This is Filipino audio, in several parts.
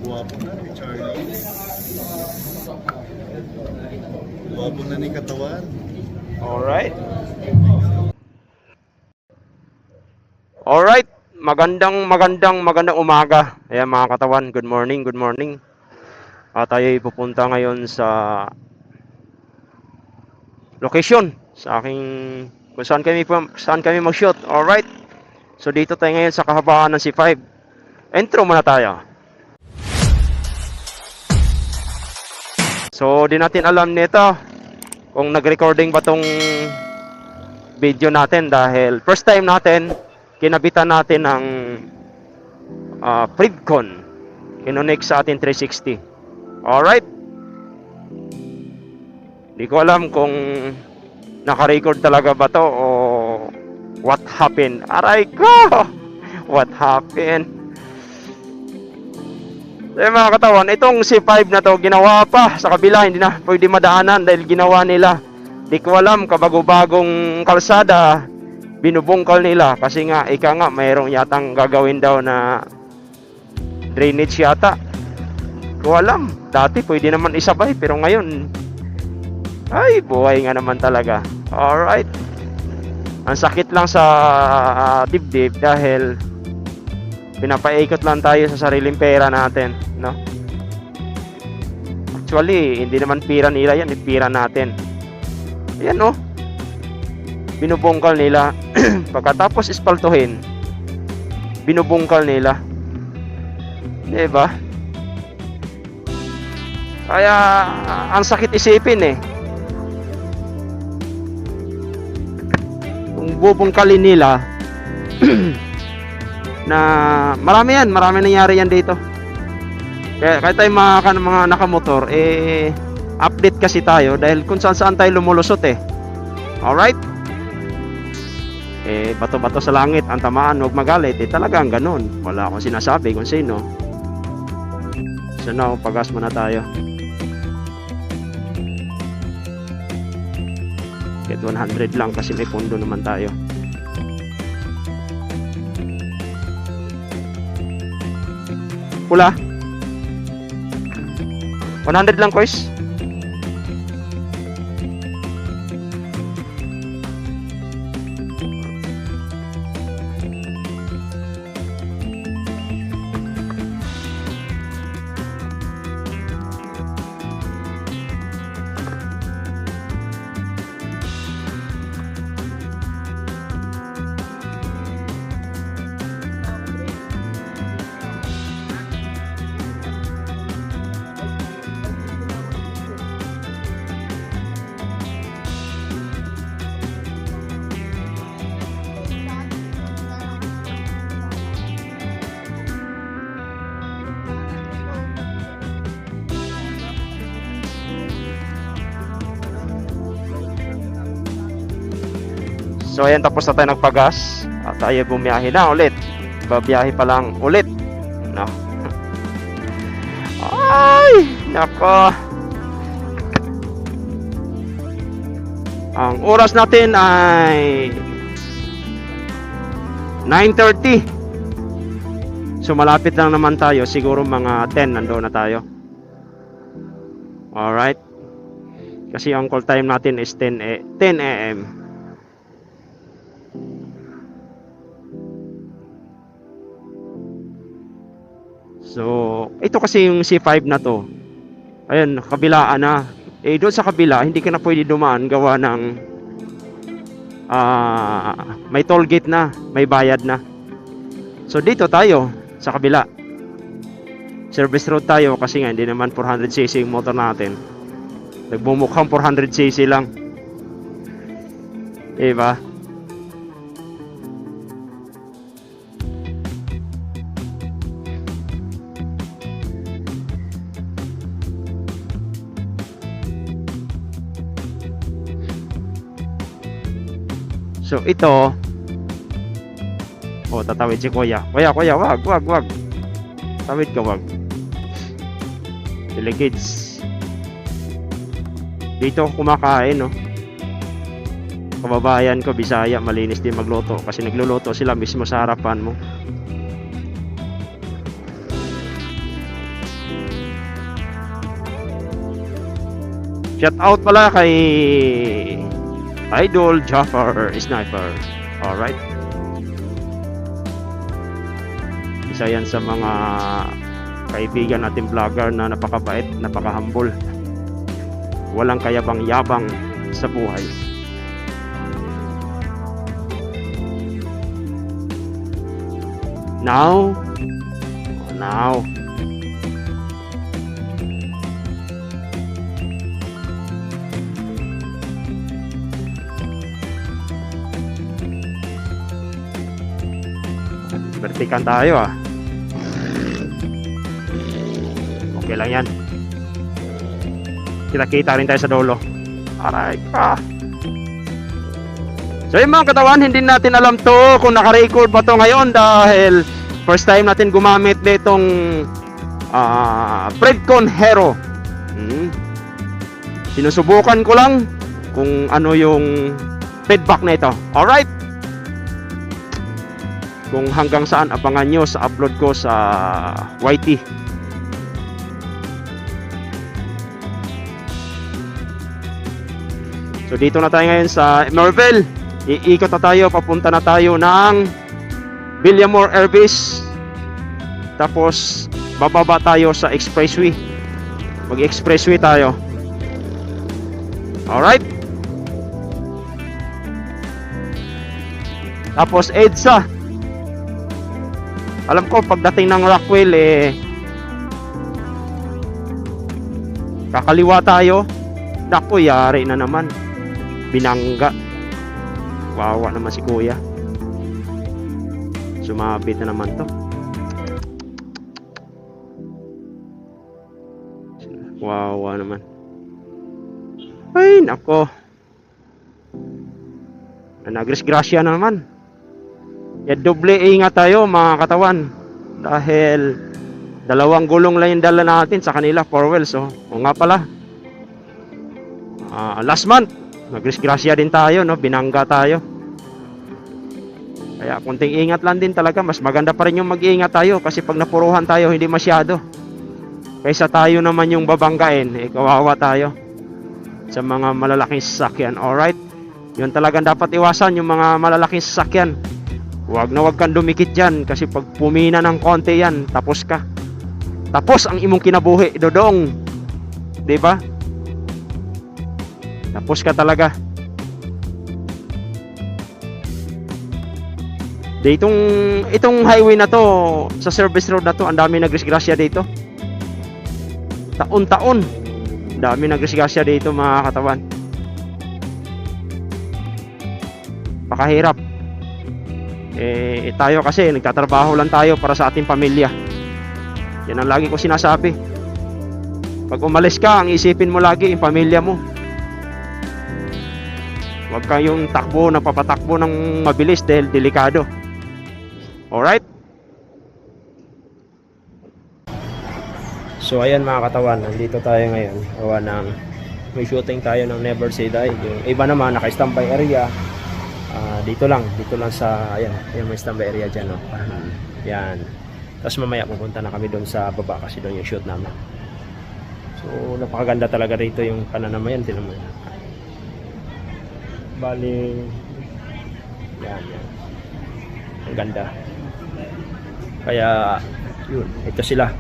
Guwapo na ni Charlie. Guwapo na ni katawan. Alright. Alright. Magandang umaga. Ayan mga katawan, good morning, good morning. Tayo ay pupunta ngayon sa location sa aking kung saan kami mag-shoot. Alright. So dito tayo ngayon sa kahabaan ng C5. Intro muna tayo. So di natin alam nito kung nag-recording ba tong video natin dahil first time natin kinabitan natin ng Privcon. Kinonek sa atin 360. Alright. Di ko alam kung naka-record talaga ba to o what happened. Aray ko! What happened? So mga katawan, itong C5 na to ginawa pa sa kabila, hindi na pwede madaanan dahil ginawa nila. Di ko alam, kabago-bagong kalsada binubungkal nila kasi nga ika nga mayroong yatang gagawin daw na drainage yata. Ko alam, dati pwede naman isabay pero ngayon ay buhay nga naman talaga. Alright. Ang sakit lang sa dibdib dahil pinapaikot lang tayo sa sariling pera natin, no? Actually, hindi naman pira nila yan, pira natin. Ayan, no? Binubungkal nila. Pagkatapos ispaltuhin, binubungkal nila. Diba? Kaya ang sakit isipin eh. Kung bubungkalin nila na marami nangyari yan dito. Kaya tayo mga nakamotor update kasi tayo dahil kung saan tayo lumulusot eh. Alright? Bato-bato sa langit ang tamaan, huwag magalit. Talagang ganun. Wala akong sinasabi kung sino. So now, pagas muna tayo. Get 100 lang kasi may pondo naman tayo. Pula 100 lang, guys. So ayan, tapos na tayo nagpagas at tayo bumiyahe na ulit. Babiyahe pa lang ulit, no? Ay, nako. Ang oras natin ay 9:30. So malapit lang naman tayo, siguro mga 10 nandoon na tayo. Alright. Kasi ang call time natin is 10 a.m. So, ito kasi yung C5 na to. Ayun, kabilaan na. Doon sa kabila, hindi ka na pwede dumaan gawa ng may toll gate na, may bayad na. So, dito tayo sa kabila. Service road tayo kasi nga hindi naman 400cc yung motor natin. Nagbumukhang 400cc lang. Diba? So ito, tatawid si kuya. Kuya, wag. Tawid ka, wag. Sila kids. Dito kumakain, no? kababayan ko Bisaya, malinis din magluto kasi nagluluto sila mismo sa harapan mo. Shout out pala kay Idol Jafar Sniper. Alright. Isa yan sa mga kaibigan natin vlogger na napakabait, napaka-humble. Walang kayabang-yabang sa buhay. Now. Bertikan tayo ah. Okay lang yan. Kita-kita rin tayo sa dulo. Aray ka. So yung mga katawan, hindi natin alam to kung naka-record ba to ngayon dahil first time natin gumamit nitong Predcon Hero. Sinusubukan ko lang kung ano yung feedback na ito. Alright. Kung hanggang saan, abangan nyo sa upload ko sa YT. So dito na tayo ngayon sa Merville. Iikot na tayo, papunta na tayo ng Villamor Airbase. Tapos bababa tayo sa expressway. Mag-expressway tayo. Alright. Tapos EDSA. Alam ko pagdating ng Rockwell kakaliwa tayo. Naku, yari na naman. Binangga. Wawa naman si kuya. Sumabit na naman to. Wawa naman. Ay, nako. Nagrisgrasya na naman. Ya, doble ingat tayo mga katawan. Dahil dalawang gulong lang yung dala natin sa kanila, 4 wheels. O nga pala. Last month, nagrisgrasya din tayo, no? Binangga tayo. Kaya kunting ingat lang din talaga. Mas maganda pa rin yung mag-iingat tayo kasi pag napuruhan tayo, hindi masyado. Kaysa tayo naman yung babanggain, kawawa tayo sa mga malalaking sasakyan. Alright? Yun talagang dapat iwasan, yung mga malalaking sasakyan. Huwag kang dumikit dyan kasi pag pumina ng konti yan, tapos ka. Tapos ang imong kinabuhi, dodong. Diba? Tapos ka talaga. Itong highway na to, sa service road na to, ang dami nagrisgrasya dito. Taon-taon. Dami nagrisgrasya dito mga katawan. Pakahirap. Tayo kasi nagtatrabaho lang tayo para sa ating pamilya. Yan ang lagi ko sinasabi. Pag umalis ka, ang isipin mo lagi yung pamilya mo. Huwag kayong takbo na papatakbo ng mabilis dahil delikado. Alright? So ayan mga katawan, nandito tayo ngayon. Gawa ng may shooting tayo ng Never Say Die. Yung iba naman naka-standby area. Dito lang sa ayan, may standby area diyan, no. Yan. Tapos mamaya pupunta na kami doon sa baba kasi doon yung shoot namin. So napakaganda talaga rito yung pananamayan, tingnan mo. Bali yan. Ang ganda. Kaya yun, ito sila.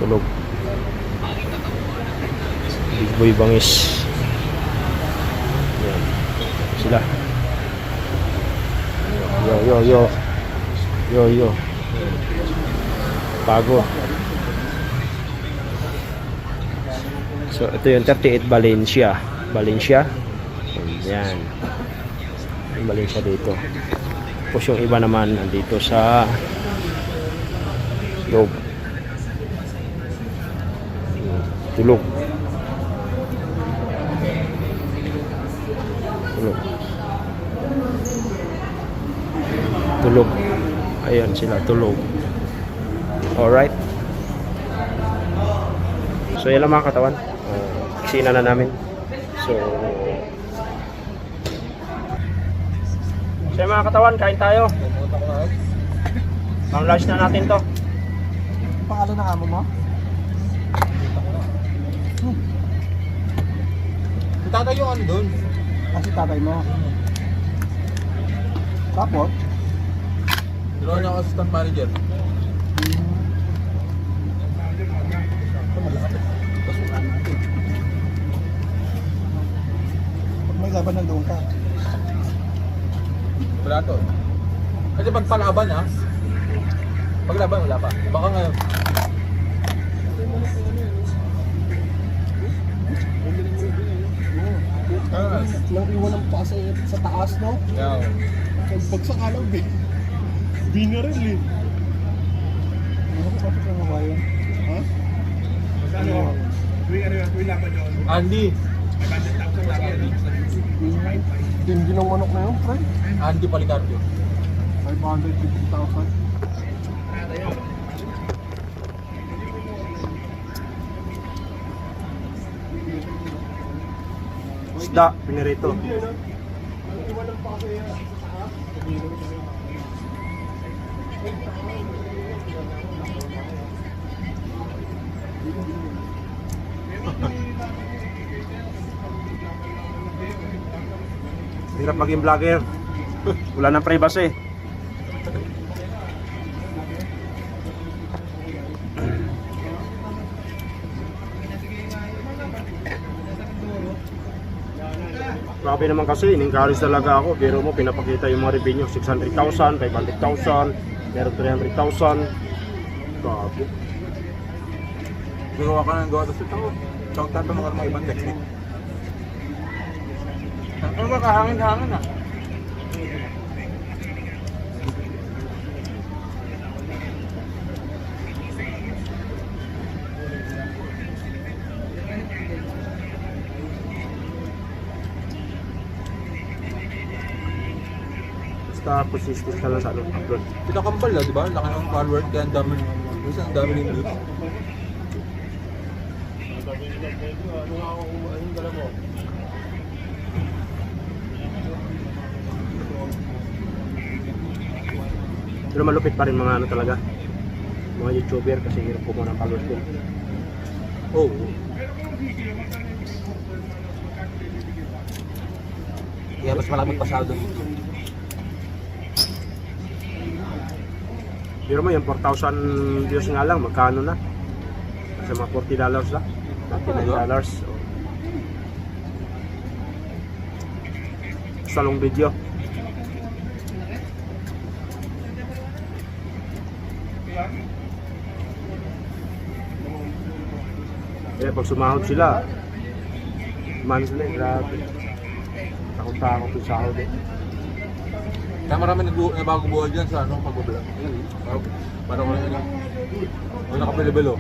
Tulog. Big Boy Bangis. Yan. Sila. Yo. Bago. So ito yung 38 Valencia. Yan. Yung Valencia dito. Tapos yung iba naman nandito sa loob. Tulog. Ayan sila, tulog. Alright. So yan lang mga katawan. kusina na namin. So mga katawan, kain tayo. Pang lunch na natin to. Pangalan ng amo mo? Tatay yung ano doon? Kasi tatay mo. Tapos? Ginawa niya ako assistant manager. Pag may laban nandoon ka. Wala to. Kasi pag palaban ha, paglaban wala pa. Baka ngayon. Nang iwan ng pasa sa taas, no? Yeah. Bagsak ka lang, binaril eh. Ano ko bakit ang mga yun? Ha? Andy. Hindi ng manok na yun, friend. Andy Policarpio. 550,000. Isda, pinirito. Hirap maging vlogger. Wala nang privacy. Grabe naman kasi, in-encourage talaga ako. Pero mo, pinapakita yung mga revenue. 600,000, 500,000, meron 300,000. Grabe. Gagawa ka ng gawa. Tapos ito ko. Tawag tatanong ka ng mga ibang technique. Ano ba kahangin-hangin ah? Basta consistent ka lang sa ano, upload. Pinakambal ah, di ba? Laki ng follower kaya ang dami. Kasi ang dami ng views. Pero malupit pa rin mga ano talaga, mga YouTuber kasi hirap kumuha ng followers din. Oh. Kaya mas maraming pasado dito. Pero mo yung 4,000 views nga lang, magkano na? Kasi mga $40 lang, $39. Sa long video. Kaya pag sumahod sila, monthly, grabe. Takot-takot yung sahod eh. Kaya marami nagbago buhay dyan sa ano, pag-vlog. Parang wala yun. Wala nakapilibel oh.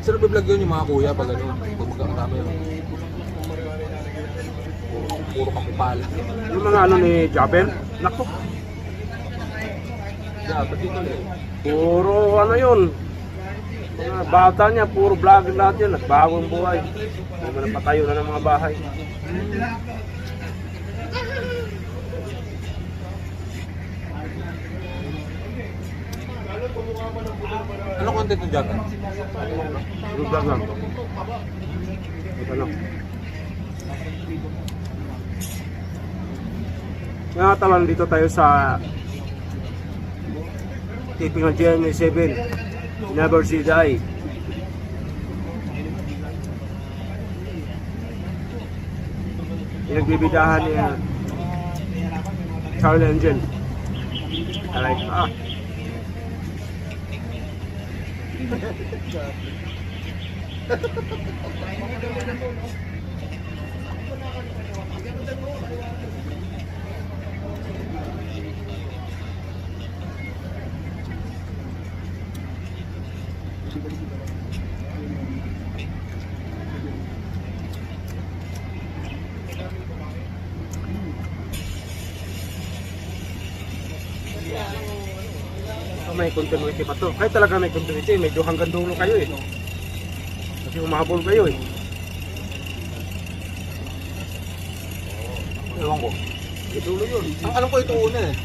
Saan nagbablog yun yung mga kuya pag ano, pag magkakasama yun? Puro kapupala. Yung mga ano ni Jabber, naku, Yeah, pati ito eh. puro ano yun. Mga bata niya, puro vlogger lahat yun, nagbago ang buhay. Hindi mo napatayo na ng mga bahay. Ano content ng Japan? Yung vlog lang. Ito lang. Nakatawan dito tayo sa taping ng GMA 7. Never See Die. Pinagbibidahan niya Charlie Angel. I like, may continuity pa to. Kahit talaga may continuity, medyo hanggang dulo kayo eh. Kasi umabol kayo eh. Ewan ko. Dulo yun. Ang alam ko ito una eh.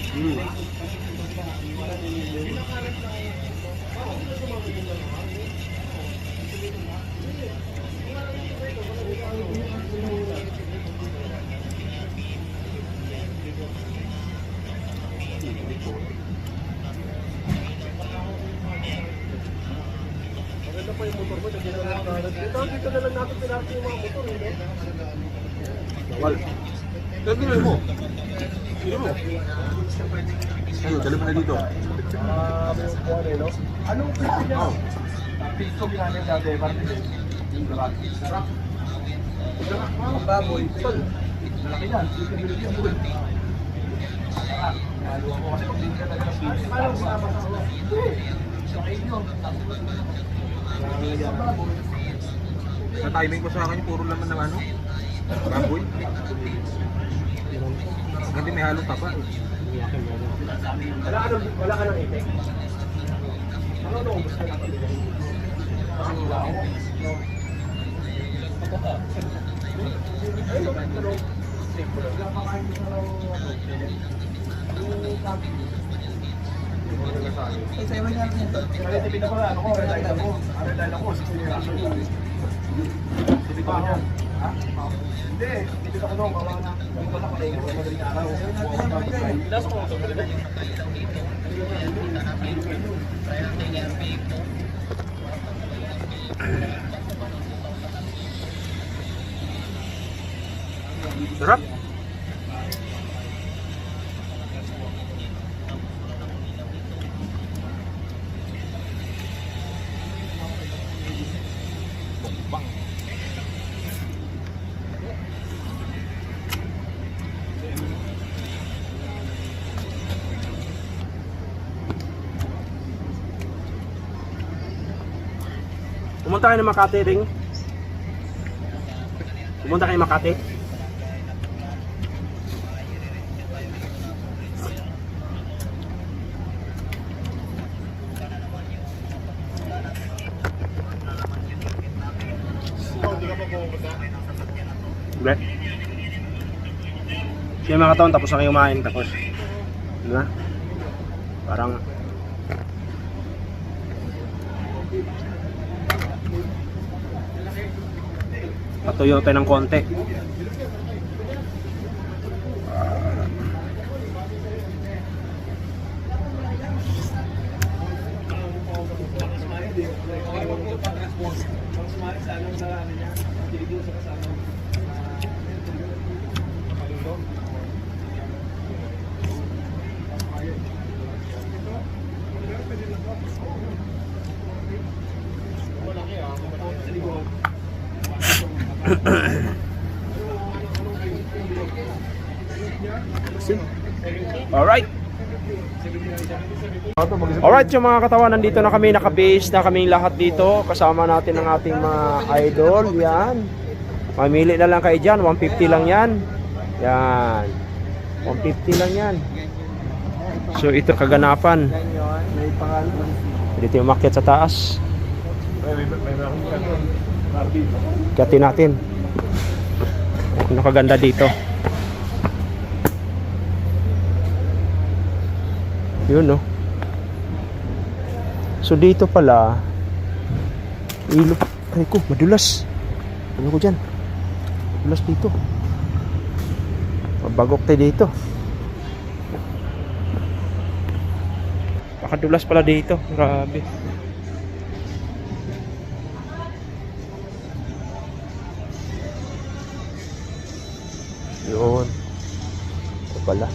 Bawal. Gagawin mo. Sige mo. Ano, dali mo na dito. Anong pizza niya? Pizza namin dati, Martin. Sarap. Ang baboy. Malaki yan. Pizza yan. Naluwa ko kasi pag hindi ka talaga pizza. Paano mo sama sa ulo? Sa inyo. Sa timing ko sa akin, puro laman ng ano? Baboy. Hindi may halong taba. Wala ka ng itik. Ano na ubos ka na pag-ibig? Wala ako. Hindi, hindi ako doon. Hindi ko na palengke ko madaling araw. Lasok ko ito. Sarap. Pumunta kayo ng Makati, Ring? Pumunta kayo ng Makati? Hindi. Siya mga taon tapos na kayo kumain tapos. Diba? Parang patuyo tayo ng konti. Alright. Alright yung mga katawan, nandito na kami, nakabase na kaming lahat dito. Kasama natin ang ating mga idol. Yan. Mamili na lang kayo dyan, 150 lang yan. Yan. 150 lang yan. So ito kaganapan. Dito yung umakyat sa taas. Gatin natin. Ano kaganda dito. Yun no. So dito pala ilog. Ay ko, madulas. Ano ko dyan? Madulas dito. Mabagok tayo dito. Makadulas pala dito. Grabe. Yun. Ito pala.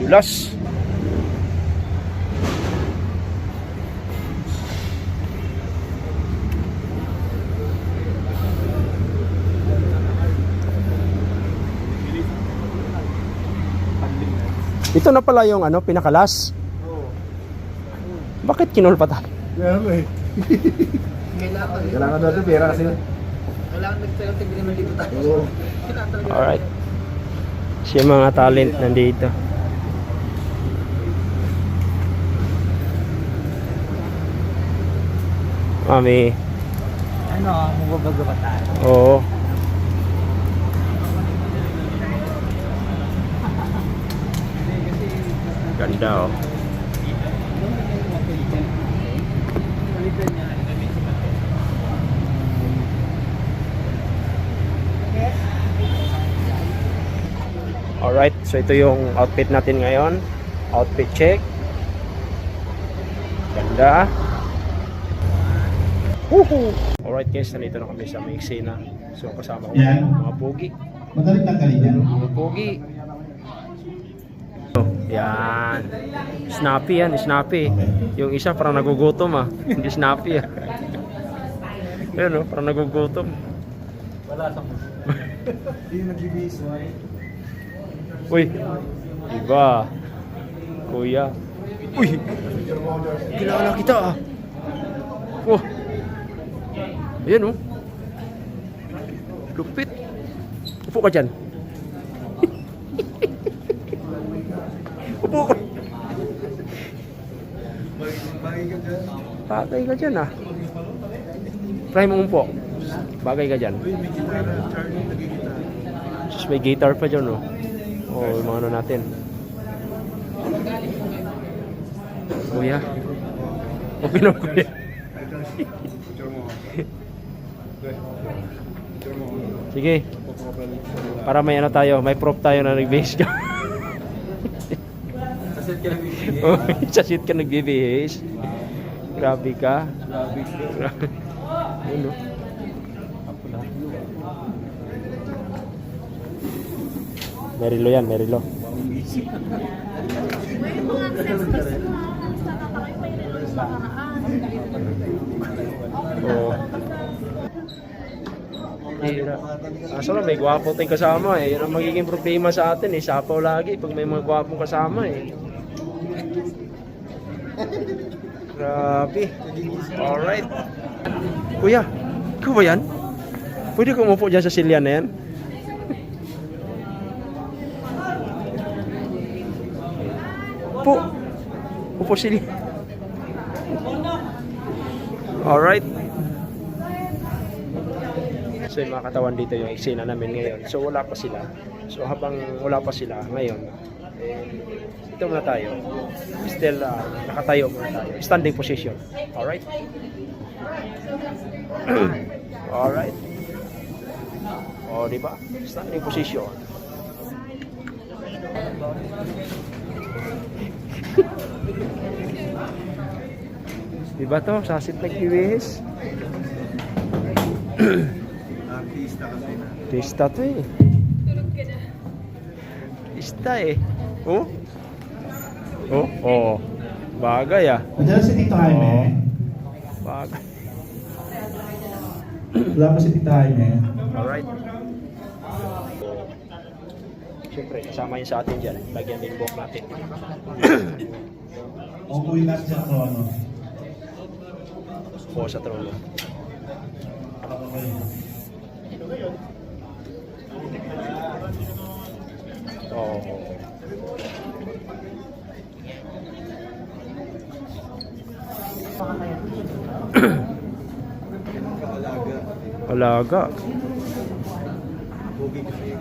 Dulas. Ito na pala yung ano, pinakalas. Oo. Bakit kinulpatan? Kaya mo eh. Kailangan natin pera kasi. Wala kang nagsagot, tignan ng libo tayo. Kailangan talaga. Alright. Siya mga talent nandito. Mami. Ano, mababago ba tayo? Oo. Ganda oh. Alright, so ito yung outfit natin ngayon. Outfit check. Ganda. Woohoo! Alright guys, nandito na kami sa may eksena. So kasama ko Yan. mga pogi. Madaling tanggalin yan. Mga pogi. Oh, yan. Snappy yan, snappy. Yung isa parang nagugutom ah. Hindi snappy ah. Ayun oh, parang nagugutom. Wala sa mo. Hindi yung nagbibis. Uy, iba. Kuya. Uy, kilala kita ah. Oh. Ayan oh. Lupit. Upo ka dyan. Upo ka. Bagay ka dyan ah. Try mo umpo. Bagay ka dyan. Just may guitar pa dyan oh. Oh, yung mga ano natin. Kuya. Okay na kuya. Sige. Para may ano tayo, may prop tayo na nag-base ka. Kasi ka nagbibigay. Oh, sa shit ka nagbibihis. Grabe ka. Grabe. Ano? Merilo yan, Merilo. Oh. Kaso lang, may gwapo tayong kasama eh. Yan ang magiging problema sa atin eh. Sapaw lagi pag may mga gwapong kasama eh. Grabe. Alright. Kuya, ikaw ba yan? Pwede ka umupo dyan sa silya na yan? Upo. Upo silya. Alright. So yung mga katawan dito yung eksena namin ngayon. So wala pa sila. So habang wala pa sila ngayon, ito muna tayo. Still nakatayo muna tayo. Standing position. Alright? Alright. O, diba? Standing position. Diba to? Sasit nag-iwis. Artista kasi na. Artista to eh. Artista eh. Oh? Oh? Oh. Bagay ah. Nandiyan si Tito Jaime. Bagay. Wala pa si Tito Jaime. Alright. Siyempre, kasama yun sa atin dyan. Lagyan din buhok natin. Uuwi natin sa trono. O sa trono. Oh. Alaga. Pogi kasi.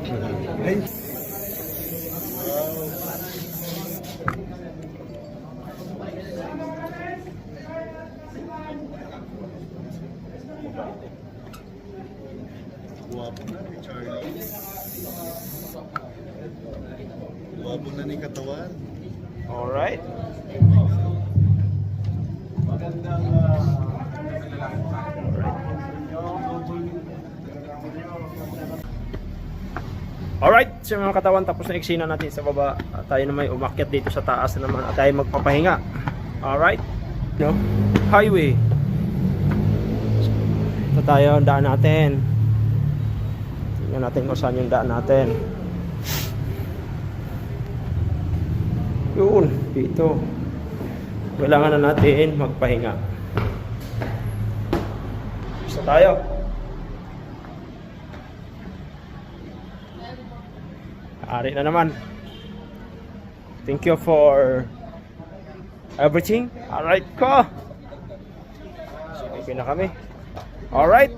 Guwapo na ni Charlie. Guwapo na ni katawan. Alright. Alright, so mga katawan, tapos na eksena natin sa baba. Tayo na may umakyat dito sa taas na naman at tayo magpapahinga. Alright, no? Highway. Ito tayo, ang daan natin. Tingnan natin kung saan yung daan natin. Yun, dito. Kailangan na natin magpahinga. Gusto tayo. Ari na naman. Thank you for everything. Alright ko. Okay na kami. Alright.